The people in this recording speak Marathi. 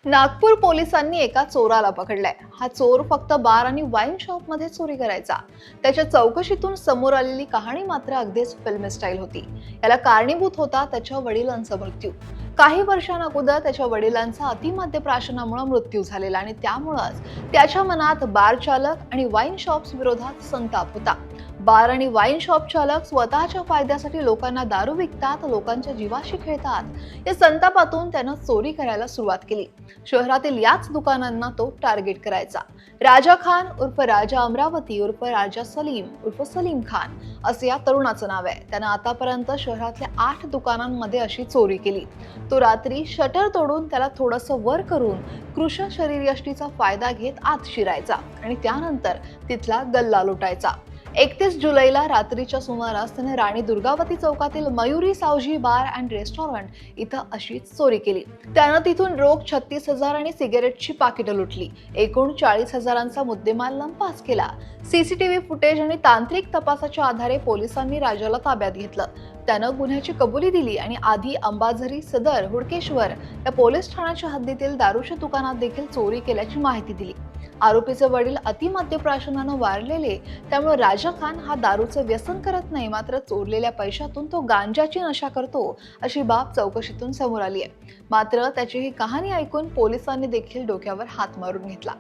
नागपूर पोलिसांनी एका चोराला पकडलाय। हा चोर फक्त बार आणि वाईन शॉप मध्ये चोरी करायचा। त्याच्या चौकशीतून समोर आलेली कहाणी मात्र अगदीच फिल्म स्टाईल होती। याला कारणीभूत होता त्याच्या वडिलांचा मृत्यू। काही वर्षांअगोदर त्याच्या वडिलांचा अतिमद्यप्राशनामुळे मृत्यू झालेला आणि त्यामुळेच त्याच्या मनात बार चालक आणि वाईन शॉप्स विरोधात संताप होता। बार आणि वाईन शॉप चालक स्वतःच्या फायद्यासाठी लोकांना दारू विकतात, लोकांच्या जीवाशी खेळतात। या संतापातून त्यानं चोरी करायला सुरुवात केली। शहरातील याच दुकानांना तो टार्गेट करायचा। राजा खान उर्फ राजा अमरावती उर्फ राजा सलीम उर्फ सलीम खान असे या तरुणाचं नाव आहे। त्यानं आतापर्यंत शहरातल्या 8 दुकानांमध्ये अशी चोरी केली। तो रात्री शटर तोडून त्याला थोडंसं वर करून कृष्ण शरीरयष्टीचा फायदा घेत आत शिरायचा आणि त्यानंतर तिथला गल्ला लुटायचा। 31 जुलैला रात्रीच्या सुमारास त्याने राणी दुर्गावती चौकातील Mayuri Savji bar and restaurant इथं अशीच चोरी केली। त्यानं तिथून रोख 36,000 आणि सिगारेटची पाकिटं लुटली। एकूण 40,000चा मुद्देमाल लंपास केला। सीसीटीव्ही फुटेज आणि तांत्रिक तपासाच्या आधारे पोलिसांनी राजाला ताब्यात घेतलं। त्यानं गुन्ह्याची कबुली दिली आणि आधी अंबाझरी, सदर, हुडकेश्वर या पोलीस ठाण्याच्या हद्दीतील दारूच्या दुकानात देखील चोरी केल्याची माहिती दिली। आरोपीचे वडील अतिमद्यप्राशनानं वारलेले, त्यामुळे राजा खान हा दारूचं व्यसन करत नाही, मात्र चोरलेल्या पैशातून तो गांजाची नशा करतो अशी बाब चौकशीतून समोर आली आहे। मात्र त्याची ही कहाणी ऐकून पोलिसांनी देखील डोक्यावर हात मारून घेतला।